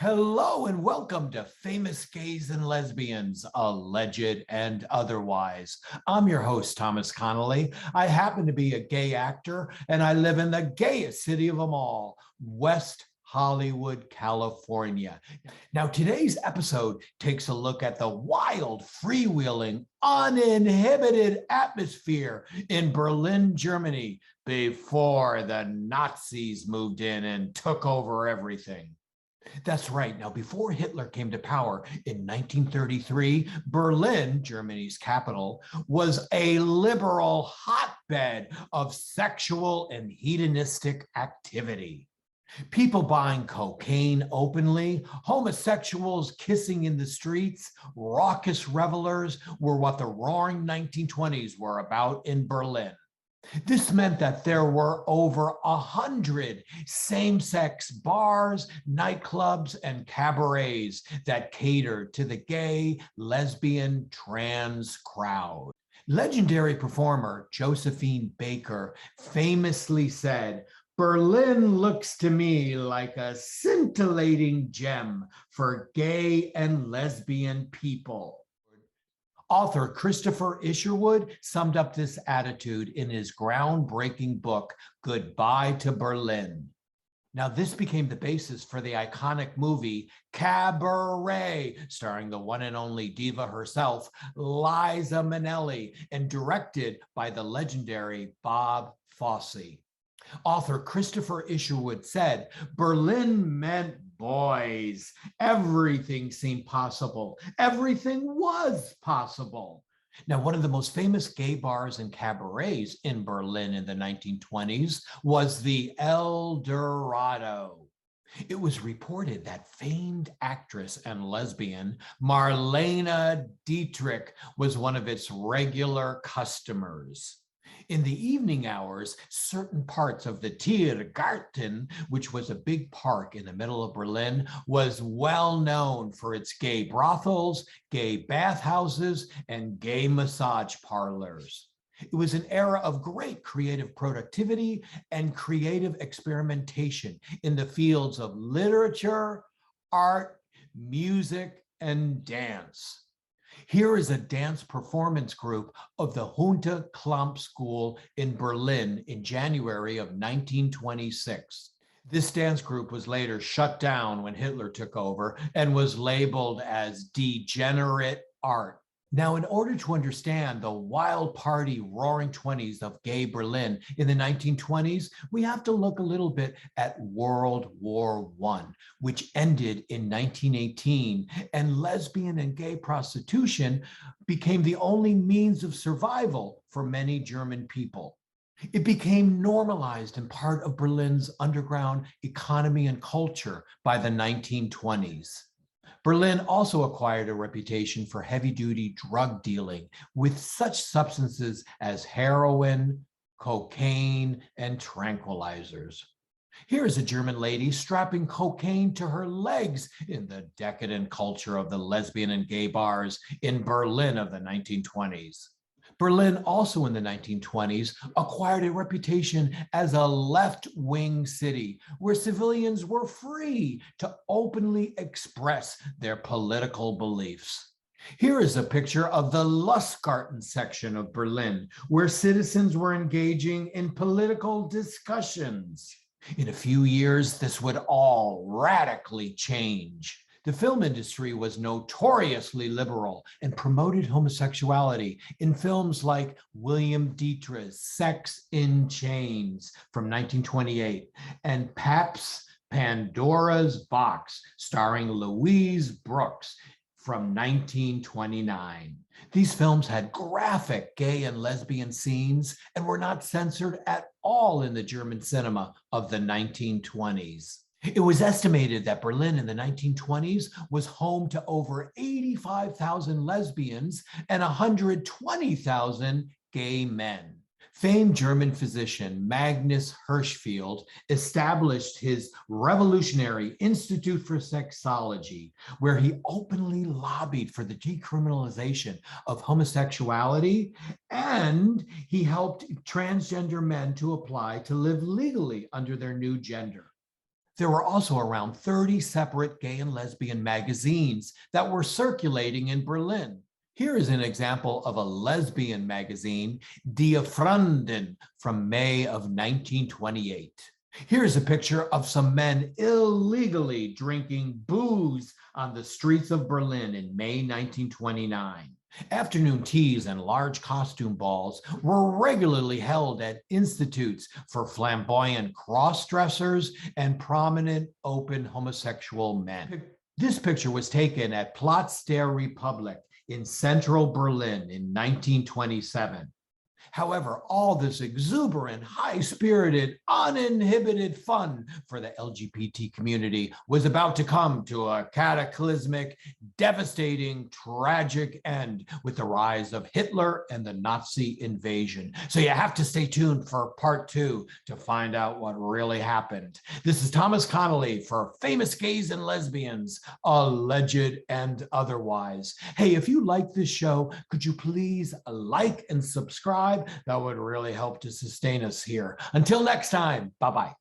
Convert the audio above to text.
Hello and welcome to Famous Gays and Lesbians, Alleged and Otherwise. I'm your host, Thomas Connolly. I happen to be a gay actor and I live in the gayest city of them all, West Hollywood, California. Now, today's episode takes a look at the wild, freewheeling, uninhibited atmosphere in Berlin, Germany, before the Nazis moved in and took over everything. That's right. Now, before Hitler came to power in 1933, Berlin, Germany's capital, was a liberal hotbed of sexual and hedonistic activity. People buying cocaine openly, homosexuals kissing in the streets, raucous revelers were what the roaring 1920s were about in Berlin. This meant that there were over 100 same-sex bars, nightclubs, and cabarets that catered to the gay, lesbian, trans crowd. Legendary performer Josephine Baker famously said, "Berlin looks to me like a scintillating gem for gay and lesbian people." Author Christopher Isherwood summed up this attitude in his groundbreaking book, Goodbye to Berlin. Now, this became the basis for the iconic movie Cabaret, starring the one and only diva herself, Liza Minnelli, and directed by the legendary Bob Fosse. Author Christopher Isherwood said, "Berlin meant boys. Everything seemed possible. Everything was possible." Now, one of the most famous gay bars and cabarets in Berlin in the 1920s was the El Dorado. It was reported that famed actress and lesbian Marlene Dietrich was one of its regular customers. In the evening hours, certain parts of the Tiergarten, which was a big park in the middle of Berlin, was well known for its gay brothels, gay bathhouses, and gay massage parlors. It was an era of great creative productivity and creative experimentation in the fields of literature, art, music, and dance. Here is a dance performance group of the Hunte Klamp School in Berlin in January of 1926. This dance group was later shut down when Hitler took over and was labeled as degenerate art. Now, in order to understand the wild party roaring 20s of gay Berlin in the 1920s, we have to look a little bit at World War I, which ended in 1918, and lesbian and gay prostitution became the only means of survival for many German people. It became normalized and part of Berlin's underground economy and culture by the 1920s. Berlin also acquired a reputation for heavy-duty drug dealing with such substances as heroin, cocaine, and tranquilizers. Here is a German lady strapping cocaine to her legs in the decadent culture of the lesbian and gay bars in Berlin of the 1920s. Berlin also in the 1920s acquired a reputation as a left-wing city where civilians were free to openly express their political beliefs. Here is a picture of the Lustgarten section of Berlin, where citizens were engaging in political discussions. In a few years, this would all radically change. The film industry was notoriously liberal and promoted homosexuality in films like William Dietrich's Sex in Chains from 1928 and Pabst's Pandora's Box starring Louise Brooks from 1929. These films had graphic gay and lesbian scenes and were not censored at all in the German cinema of the 1920s. It was estimated that Berlin in the 1920s was home to over 85,000 lesbians and 120,000 gay men. Famed German physician Magnus Hirschfeld established his revolutionary Institute for Sexology, where he openly lobbied for the decriminalization of homosexuality, and he helped transgender men to apply to live legally under their new gender. There were also around 30 separate gay and lesbian magazines that were circulating in Berlin. Here is an example of a lesbian magazine, Die Freundin, from May of 1928. Here's a picture of some men illegally drinking booze on the streets of Berlin in May 1929. Afternoon teas and large costume balls were regularly held at institutes for flamboyant cross-dressers and prominent open homosexual men. This picture was taken at Platz der Republik in central Berlin in 1927. However, all this exuberant, high-spirited, uninhibited fun for the LGBT community was about to come to a cataclysmic, devastating, tragic end with the rise of Hitler and the Nazi invasion. So you have to stay tuned for part 2 to find out what really happened. This is Thomas Connolly for Famous Gays and Lesbians, Alleged and Otherwise. Hey, if you like this show, could you please like and subscribe? That would really help to sustain us here. Until next time, bye-bye.